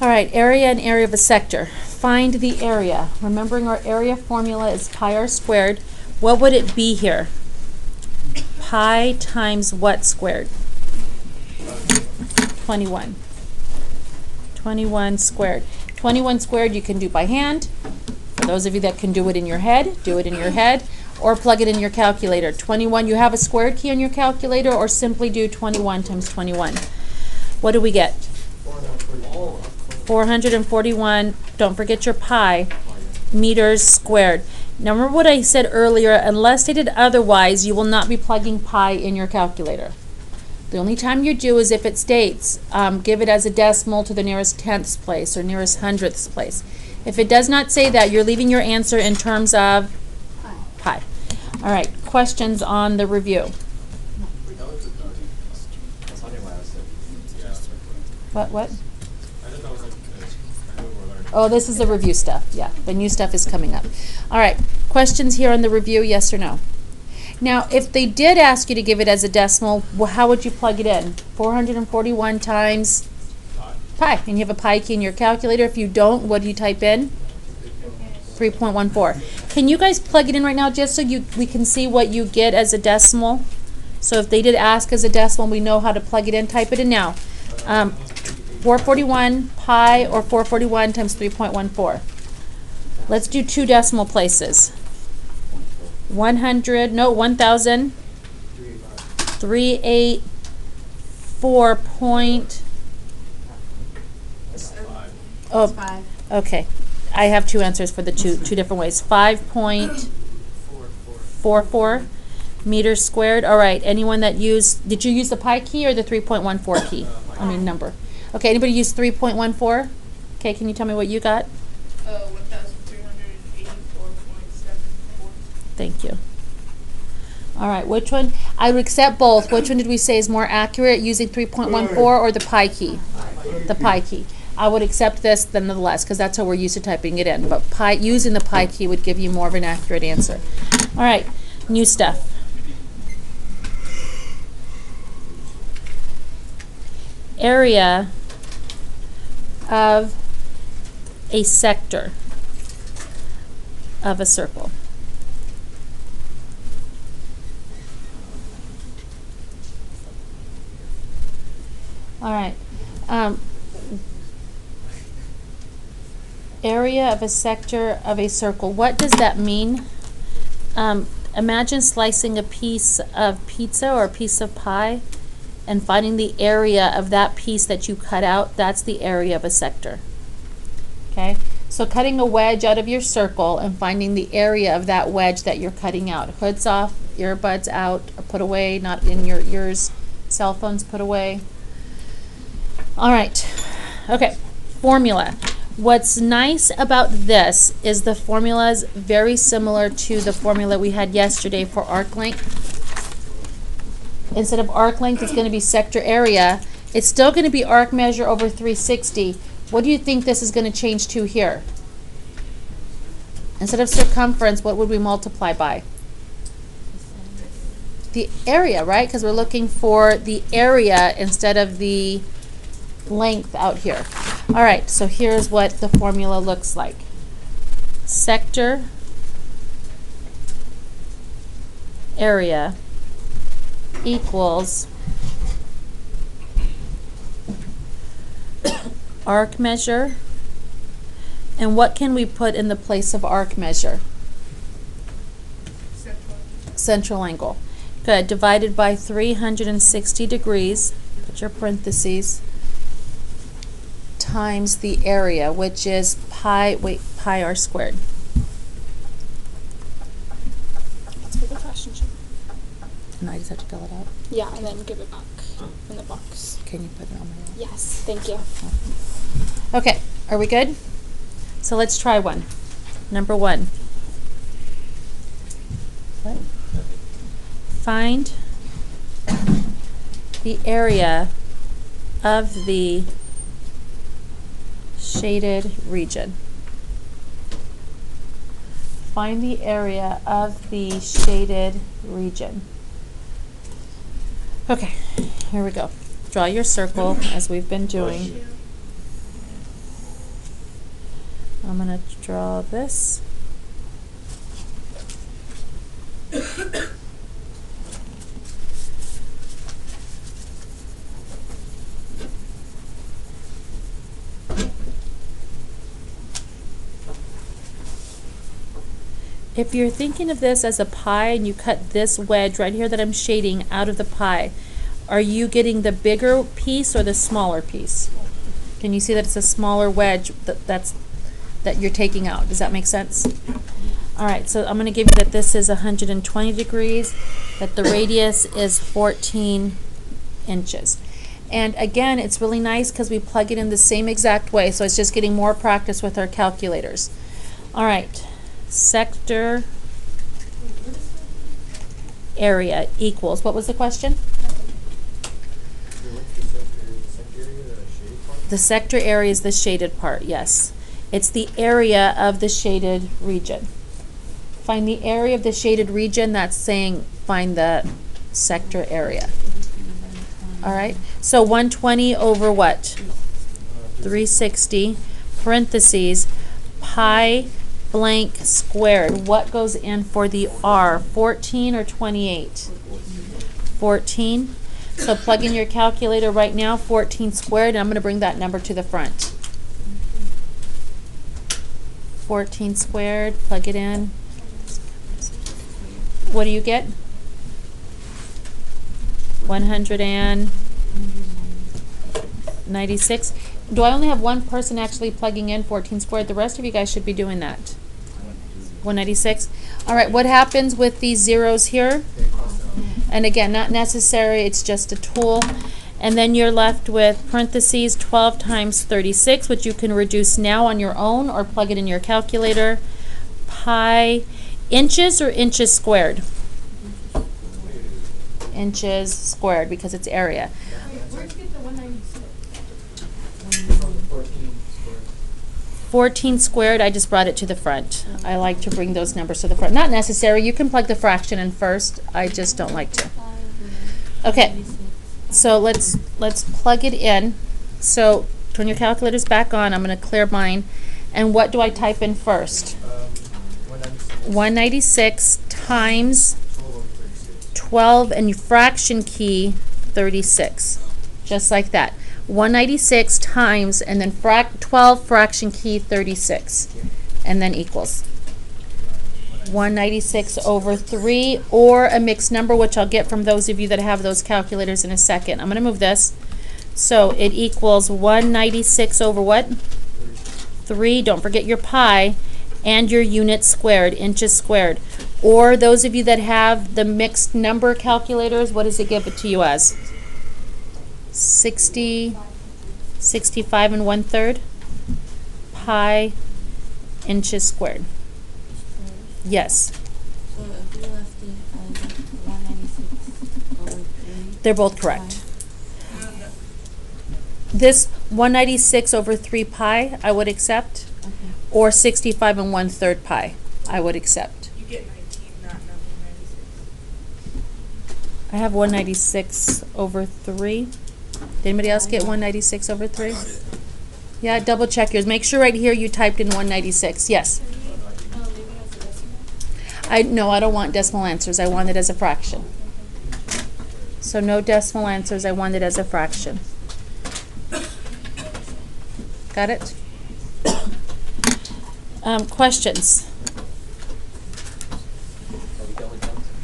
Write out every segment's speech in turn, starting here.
All right, area and area of a sector. Find the area. Remembering our area formula is pi r squared. What would it be here? Pi times what squared? 21. 21 squared. 21 squared you can do by hand. For those of you that can do it in your head, do it in your head, or plug it in your calculator. 21, you have a squared key on your calculator, or simply do 21 times 21. What do we get? 441, don't forget your pi, meters squared. Now remember what I said earlier, unless stated otherwise, you will not be plugging pi in your calculator. The only time you do is if it states, give it as a decimal to the nearest tenths place or nearest hundredths place. If it does not say that, you're leaving your answer in terms of pi. All right, questions on the review? What? Oh, this is the review stuff. Yeah, the new stuff is coming up. All right, questions here on the review, yes or no? Now, if they did ask you to give it as a decimal, well, how would you plug it in? 441 times pi. And you have a pi key in your calculator. If you don't, what do you type in? 3.14. Can you guys plug it in right now just so we can see what you get as a decimal? So if they did ask as a decimal, we know how to plug it in. Type it in now. 441 pi or 441 times 3.14. Let's do two decimal places. 384 point. Oh, 5. Okay. I have two answers for the two different ways. 5.44 meters squared. All right. Anyone that did you use the pi key or the 3.14 key? I mean number. Okay. Anybody use 3.14? Okay. Can you tell me what you got? 1,384.74. Thank you. All right. Which one? I would accept both. Which one did we say is more accurate, using 3.14 or the pi key? The pi key. I would accept this nonetheless because that's how we're used to typing it in. But using the pi key would give you more of an accurate answer. All right. New stuff. Area of a sector of a circle. All right. Area of a sector of a circle. What does that mean? Imagine slicing a piece of pizza or a piece of pie and finding the area of that piece that you cut out. That's the area of a sector. Okay? So cutting a wedge out of your circle and finding the area of that wedge that you're cutting out. Hoods off, earbuds out, or put away, not in your ears. Cell phones put away. All right. Okay. Formula. What's nice about this is the formula is very similar to the formula we had yesterday for arc length. Instead of arc length, it's going to be sector area. It's still going to be arc measure over 360. What do you think this is going to change to here? Instead of circumference, what would we multiply by? The area, right? Because we're looking for the area instead of the length out here. All right, so here's what the formula looks like. Sector area equals arc measure. And what can we put in the place of arc measure? Central angle. Good. Divided by 360 degrees. Put your parentheses. Times the area, which is pi r squared. That's for the question sheet. And I just have to fill it out? Yeah, and then give it back in the box. Can you put it on my own? Yes, thank you. Okay, are we good? So let's try one. Number 1. What? Find the area of the shaded region. Find the area of the shaded region. Okay, here we go. Draw your circle as we've been doing. I'm going to draw this. If you're thinking of this as a pie and you cut this wedge right here that I'm shading out of the pie, are you getting the bigger piece or the smaller piece? Can you see that it's a smaller wedge that you're taking out? Does that make sense? All right, so I'm going to give you that this is 120 degrees, that the radius is 14 inches. And again, it's really nice because we plug it in the same exact way, so it's just getting more practice with our calculators. All right. Sector area equals, what was the question? The sector area is the shaded part, yes. It's the area of the shaded region. Find the area of the shaded region, that's saying find the sector area. All right, so 120 over what? 360, parentheses, pi blank squared. What goes in for the R? 14 or 28? 14. So plug in your calculator right now, 14 squared, and I'm going to bring that number to the front. 14 squared, plug it in. What do you get? 196. Do I only have one person actually plugging in 14 squared? The rest of you guys should be doing that. 196. All right, what happens with these zeros here? And again, not necessary, it's just a tool. And then you're left with parentheses 12 times 36, which you can reduce now on your own or plug it in your calculator. Pi, inches or inches squared? Inches squared because it's area. Where'd you get the 196? 14 squared, I just brought it to the front. I like to bring those numbers to the front. Not necessary, you can plug the fraction in first. I just don't like to. Okay, so let's plug it in. So turn your calculators back on. I'm going to clear mine. And what do I type in first? 196 times 12 and fraction key 36. Just like that. 196 times and then 12 fraction key 36. And then equals 196 over 3 or a mixed number, which I'll get from those of you that have those calculators in a second. I'm going to move this. So it equals 196 over what? 3. Don't forget your pi and your units squared, inches squared. Or those of you that have the mixed number calculators, what does it give it to you as? 65 and 1/3 pi inches squared. Yes. So if you left it as 196 over 3. They're both correct. This 196 over 3 pi, I would accept. Okay. Or 65 and 1/3 pi, I would accept. You get 19, not 196. I have 196 over 3. Did anybody else get 196 over 3? Yeah, double check yours. Make sure right here you typed in 196. Yes. No, I don't want decimal answers. I want it as a fraction. So no decimal answers. I want it as a fraction. Got it? Questions?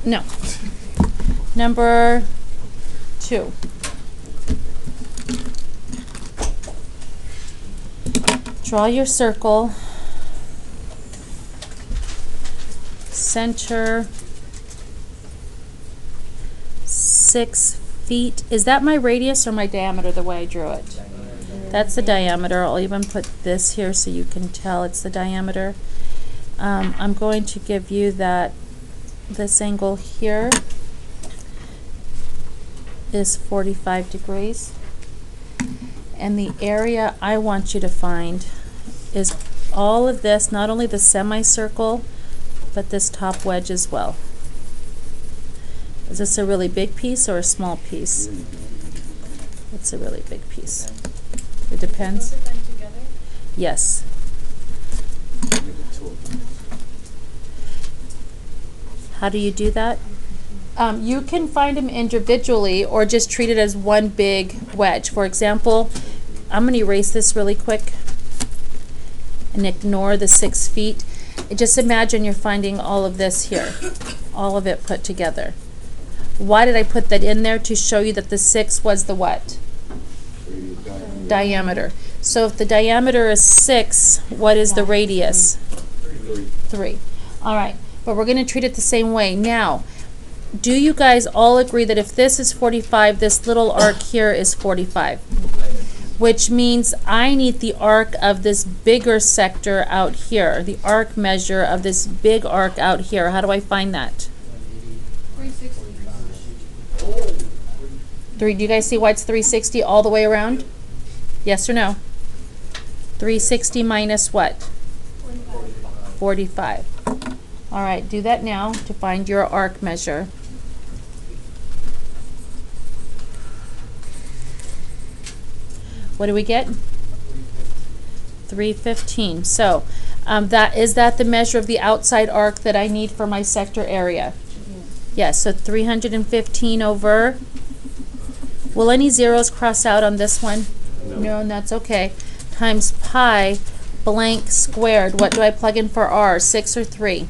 No. Number 2. Draw your circle. Center 6 feet. Is that my radius or my diameter the way I drew it? That's the diameter. I'll even put this here so you can tell it's the diameter. I'm going to give you that this angle here is 45 degrees. And the area I want you to find is all of this, not only the semicircle, but this top wedge as well. Is this a really big piece or a small piece? It's a really big piece. It depends. Both of them together? Yes. How do you do that? You can find them individually or just treat it as one big wedge. For example, I'm going to erase this really quick and ignore the 6 feet. Just imagine you're finding all of this here, all of it put together. Why did I put that in there? To show you that the 6 was the what? Diameter. So if the diameter is 6, what is the radius? 3. All right, but we're going to treat it the same way. Now, do you guys all agree that if this is 45, this little arc here is 45? Which means I need the arc of this bigger sector out here, the arc measure of this big arc out here. How do I find that? 360. Do you guys see why it's 360 all the way around? Yes or no? 360 minus what? 45. All right, do that now to find your arc measure. What do we get? 315. So is that the measure of the outside arc that I need for my sector area? Yes, so 315 over. Will any zeros cross out on this one? No, and that's okay. Times pi blank squared. What do I plug in for r? 6 or 3?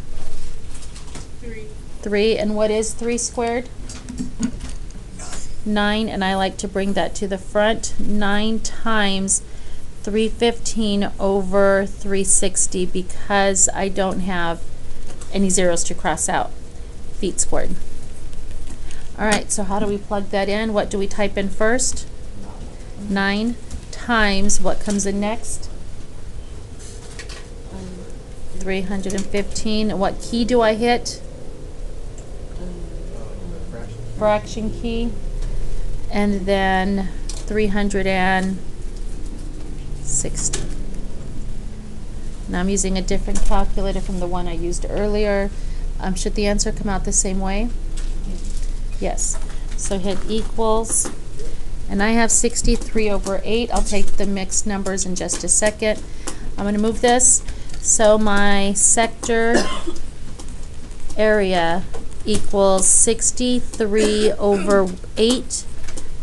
3. And what is 3 squared? 9, and I like to bring that to the front. 9 times 315 over 360 because I don't have any zeros to cross out. Feet squared. All right, so how do we plug that in? What do we type in first? 9 times what comes in next? 315. What key do I hit? Fraction key. And then 360. Now I'm using a different calculator from the one I used earlier. Should the answer come out the same way? Yes. So hit equals. And I have 63 over 8. I'll take the mixed numbers in just a second. I'm going to move this. So my sector area equals 63 over 8.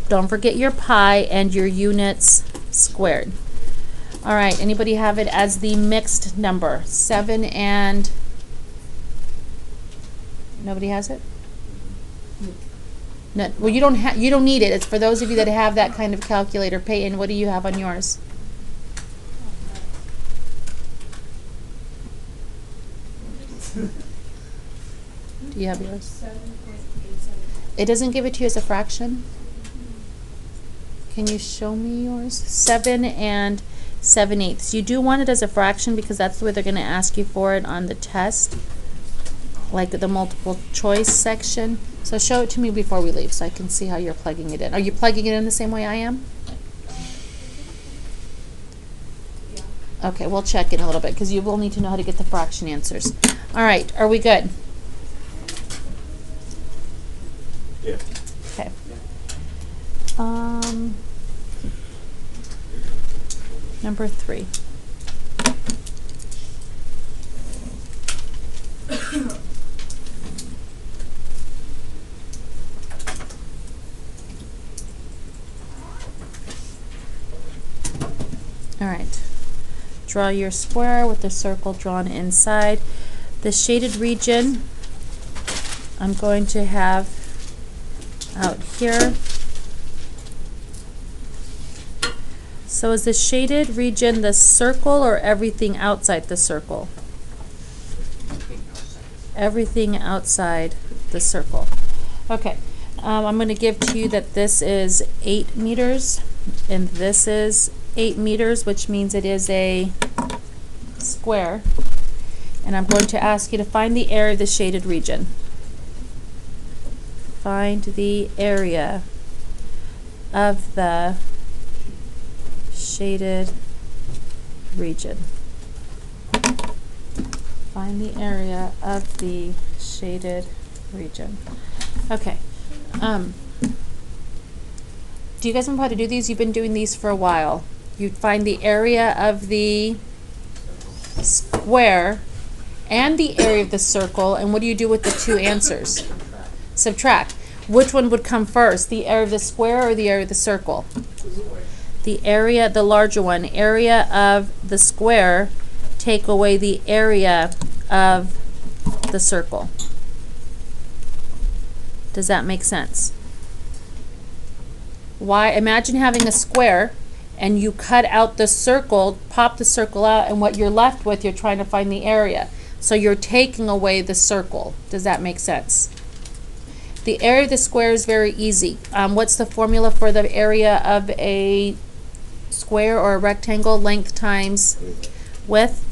Don't forget your pi and your units squared. All right, anybody have it as the mixed number? 7 and... Nobody has it? No, well, you don't need it. It's for those of you that have that kind of calculator. Peyton, what do you have on yours? Do you have yours? 7.87. It doesn't give it to you as a fraction? Can you show me yours? 7 and 7/8. You do want it as a fraction because that's the way they're going to ask you for it on the test, like the multiple choice section. So show it to me before we leave so I can see how you're plugging it in. Are you plugging it in the same way I am? Okay, we'll check in a little bit because you will need to know how to get the fraction answers. All right, are we good? Yeah. Okay. Number 3. All right. Draw your square with the circle drawn inside. The shaded region I'm going to have out here. So is the shaded region the circle or everything outside the circle? Everything outside the circle. Okay, I'm going to give to you that this is 8 meters and this is 8 meters, which means it is a square. And I'm going to ask you to find the area of the shaded region. Find the area of the shaded region. Find the area of the shaded region. Okay. Do you guys know how to do these? You've been doing these for a while. You find the area of the square and the area of the circle, and what do you do with the two answers? Subtract. Which one would come first, the area of the square or the area of the circle? The area, the larger one, area of the square, take away the area of the circle. Does that make sense? Why? Imagine having a square and you cut out the circle, pop the circle out, and what you're left with, you're trying to find the area. So you're taking away the circle. Does that make sense? The area of the square is very easy. What's the formula for the area of a square or a rectangle? Length times width.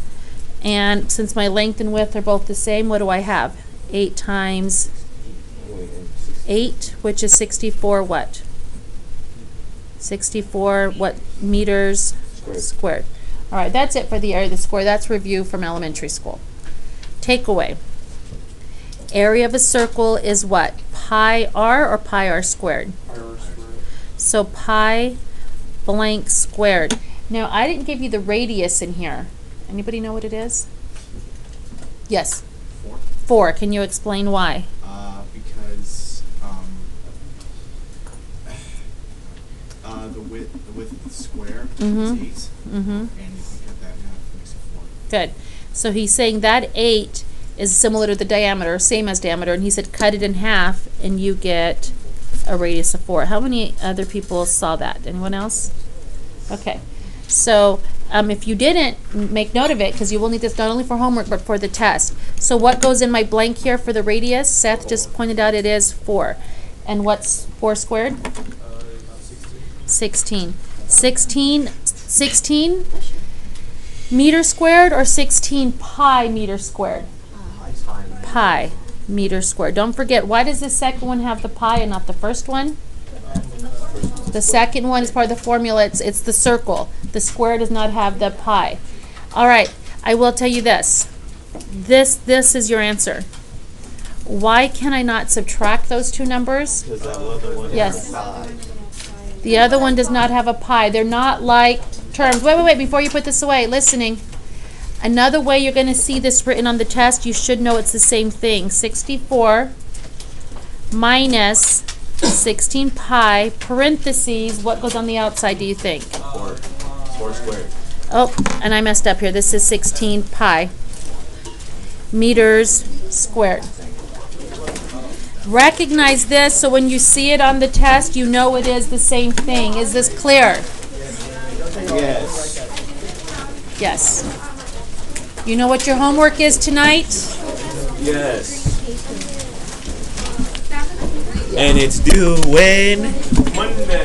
And since my length and width are both the same, what do I have? 8 times 8, which is 64 what? 64 what meters squared. All right, that's it for the area of the square. That's review from elementary school. Takeaway. Area of a circle is what? Pi r or pi r squared? So pi blank squared. Now, I didn't give you the radius in here. Anybody know what it is? Yes. 4. 4. Can you explain why? Because the width of the square Mhm. is 8, Mm-hmm. and if you cut that in half, it makes it 4. Good. So he's saying that 8 is similar to the diameter, same as diameter, and he said cut it in half and you get a radius of 4. How many other people saw that? Anyone else? Okay. So if you didn't, make note of it, because you will need this not only for homework but for the test. So what goes in my blank here for the radius? Seth just pointed out it is 4. And what's 4 squared? 16. 16 meter squared or 16 pi meter squared? Pi meter squared. Don't forget, why does the second one have the pi and not the first one? The second one is part of the formula. It's the circle. The square does not have the pi. All right, I will tell you this. This is your answer. Why can I not subtract those two numbers? Because that other one Yes. has a pi. The other one does not have a pi. They're not like terms. Wait, before you put this away, listening. Another way you're going to see this written on the test, you should know it's the same thing. 64 minus 16 pi, parentheses, what goes on the outside, do you think? 4. 4 squared. Oh, and I messed up here. This is 16 pi meters squared. Recognize this so when you see it on the test, you know it is the same thing. Is this clear? Yes. Yes. You know what your homework is tonight? Yes. And it's due when? Monday.